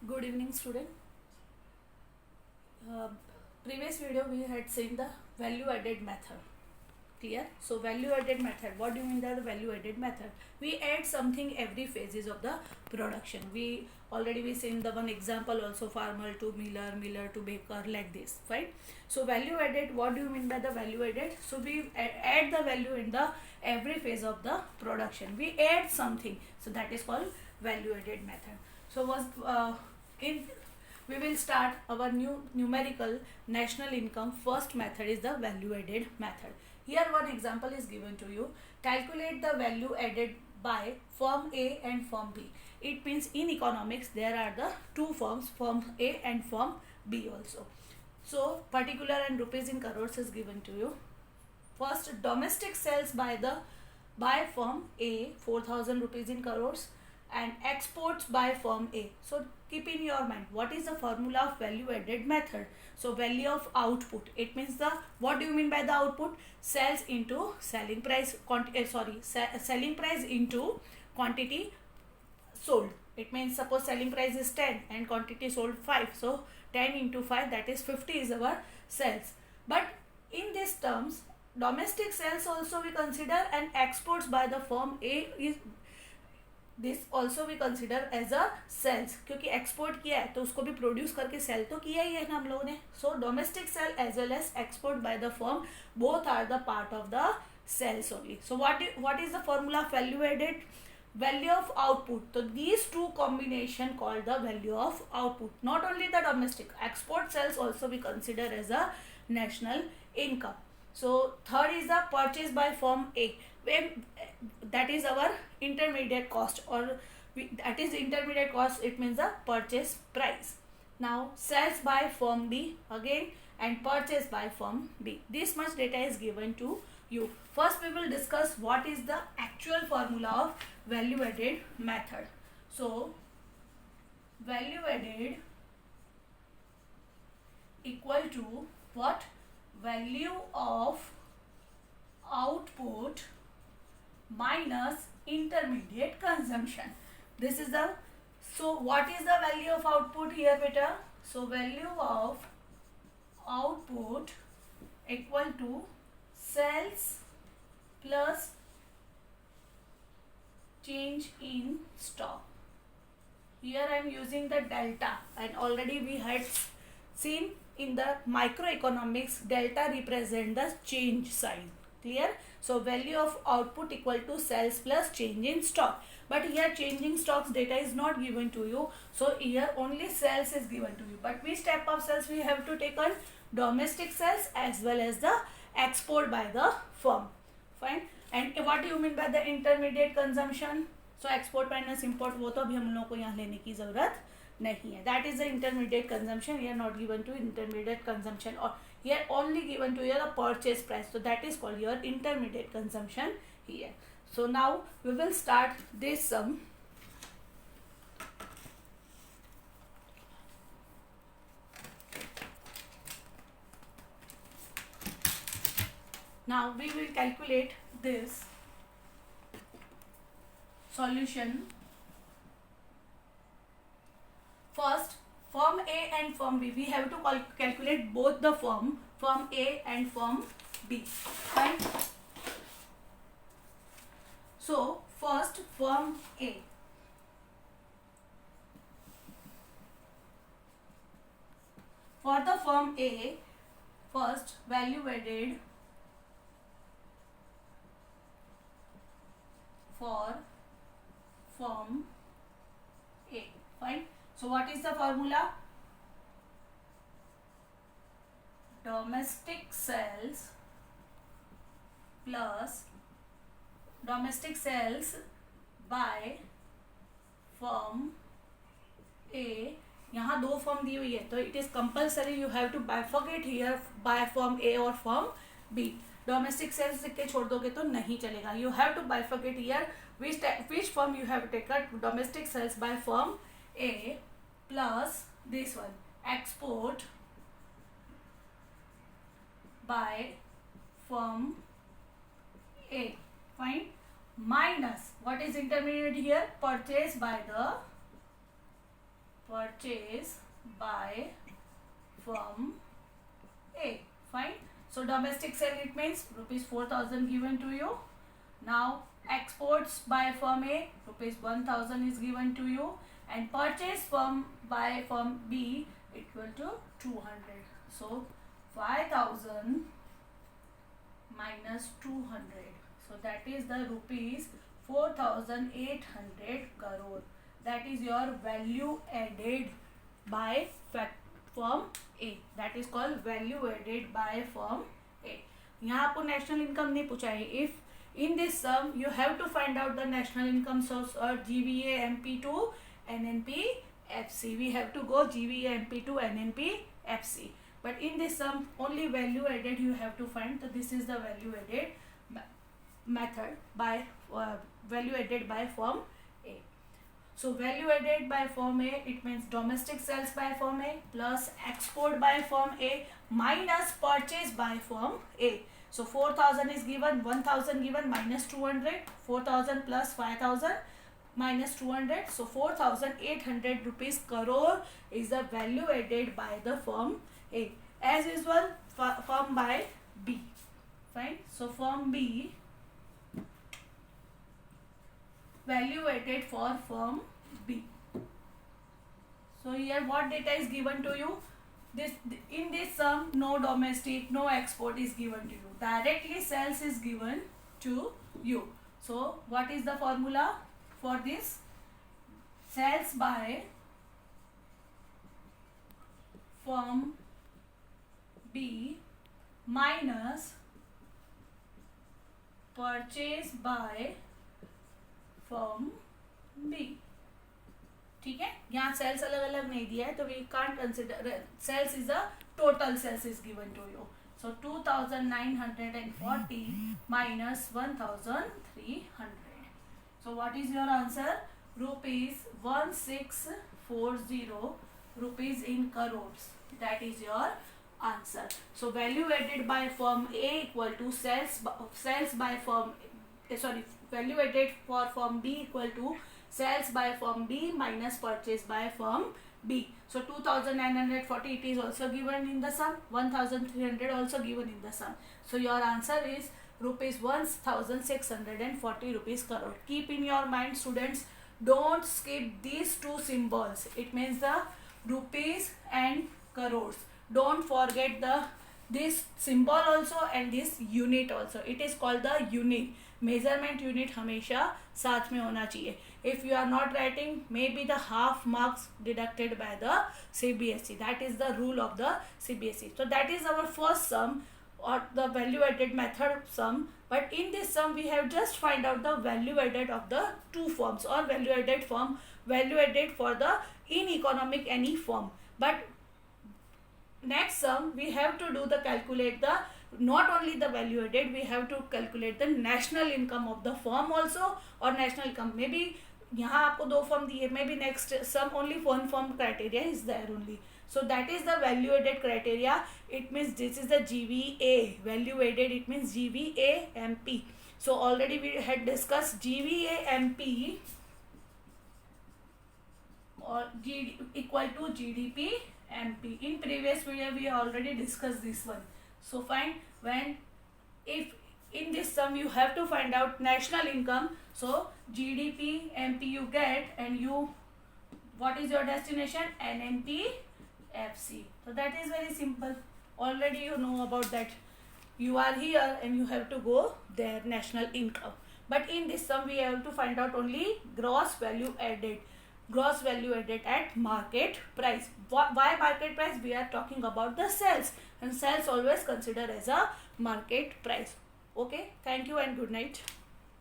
Good evening, student. Uh, Previous video we had seen the value added method. Clear? So value added method. What do you mean by the value added method? We add something every phases of the production. We seen the one example also, farmer to miller, miller to baker, like this, right? So value added. What do you mean by the value added? So we add the value in the every phase of the production. We add something. So that is called value added method. So was in we will start our new numerical national income. First method is the value added method. Here one example is given to you. Calculate the value added by firm A and firm B. It means in economics there are the two firms, firm A and firm B also. So particular and rupees in crores is given to you. First, domestic sales by firm A 4,000 rupees in crores and exports by firm A. So keep in your mind what is the formula of value added method. So value of output, it means the, what do you mean by the output? Sales into selling price, selling price into quantity sold. It means suppose selling price is 10 and quantity sold 5. So 10 into 5, that is 50 is our sales. But in these terms, domestic sales also we consider and exports by the firm A is this also we consider as a sales, क्योंकि export किया है तो उसको भी produce करके cell तो किया ही है ना हम लोगों ने. So domestic sale as well as export by the firm both are the part of the sales only. So what is the formula of value added? Value of output. So these two combination called the value of output. Not only the domestic, export sales also we consider as a national income. So third is the purchase by firm A, where that is our intermediate cost, or that is intermediate cost, it means the purchase price. Now sales by firm B again and purchase by firm B. This much data is given to you. First we will discuss what is the actual formula of value added method. So value added equal to what? Value of output minus intermediate consumption. This is the, so what is the value of output here beta? So value of output equal to sales plus change in stock. Here I am using the delta, and already we had seen in the microeconomics delta represent the change sign. Clear? So value of output equal to sales plus change in stock. But here changing stocks data is not given to you. So here only sales is given to you. But which type of sales we have to take on? Domestic sales as well as the export by the firm. Fine. And what do you mean by the intermediate consumption? So export minus import, वो तो अभी हम लोगों को यहाँ लेने की ज़रूरत नहीं है. That is the intermediate consumption. Here not given to intermediate consumption, or here only given to your purchase price. So that is called your intermediate consumption here. So now we will start this sum. Now we will calculate this solution. First, firm A and firm B. We have to calculate both the firm A and firm B. Fine. So first firm A. For the firm A, first value added for firm A. Fine. So what is the formula? Domestic sales plus domestic sales by firm A. यहाँ दो firm दी हुई है तो it is compulsory you have to bifurcate here by firm A और firm B. Domestic sales लिख के छोड़ दोगे तो नहीं चलेगा. You have to bifurcate here which firm you have taken domestic sales by firm A plus this one export by firm A. Fine. Minus what is intermediate here? Purchase by the purchase by firm A. Fine. So domestic sale, it means rupees 4,000 given to you. Now exports by firm A, rupees 1,000 is given to you, and purchase by firm B equal to 200. So 5,000 minus 200. So that is the rupees 4,800 crore. That is your value added by firm A. That is called value added by firm A. यहाँ आपको national income नहीं पूछा है. If in this sum you have to find out the national income source or GVA MP2 NNP FC. We have to go GVA MP2 NNP FC. But in this sum only value added you have to find. So this is the value added method by value added by firm A. So value added by firm A, it means domestic sales by firm A plus export by firm A minus purchase by firm A. So 4,000 is given, 1,000 given, minus 200, 4,000 plus 5,000 minus 200. So 4,800 rupees crore is the value added by the firm A. As usual, firm by B. Fine. So firm B, value added for firm B. So here what data is given to you? In this sum, no domestic, no export is given to you. Directly sales is given to you. So what is the formula for this? Sales by firm B minus purchase by firm B. ठीक है, यहाँ sales अलग अलग नहीं दिया है तो we can't consider. Sales is a total sales is given to you. So 2,940 minus 1,300. So what is your answer? Rupees 1,640 rupees in crores. That is your answer. So value added by firm A equal to sales by firm value added for firm B equal to sales by firm B minus purchase by firm B. So 2,940 it is also given in the sum, 1,300 also given in the sum. So your answer is rupees 1,640 rupees crore. Keep in your mind, students, don't skip these two symbols. It means the rupees and crores. Don't forget this symbol also and this unit also. It is called the unit. Measurement unit हमेशा साथ में होना चाहिए. If you are not writing, maybe the half marks deducted by the CBSE. That is the rule of the CBSE. So that is our first sum or the value added method sum. But in this sum we have just find out the value added of the two forms or value added for the in economic any form. But next sum we have to do the calculate the not only the value added, we have to calculate the national income of the firm also or national income. Maybe यहाँ आपको दो form दिए, maybe next sum only one form criteria is there only. So that is the value added criteria. It means this is the GVA value added. It means GVA MP. So already we had discussed GVA MP or equal to GDP MP. In previous video we already discussed this one. So find if in this sum you have to find out national income. So GDP MP you get and what is your destination? NNP FC. So that is very simple. Already you know about that. You are here and you have to go there, national income. But in this sum we have to find out only gross value added. Gross value added at market price. Why market price? We are talking about the sales, and sales always consider as a market price. Okay, thank you and good night.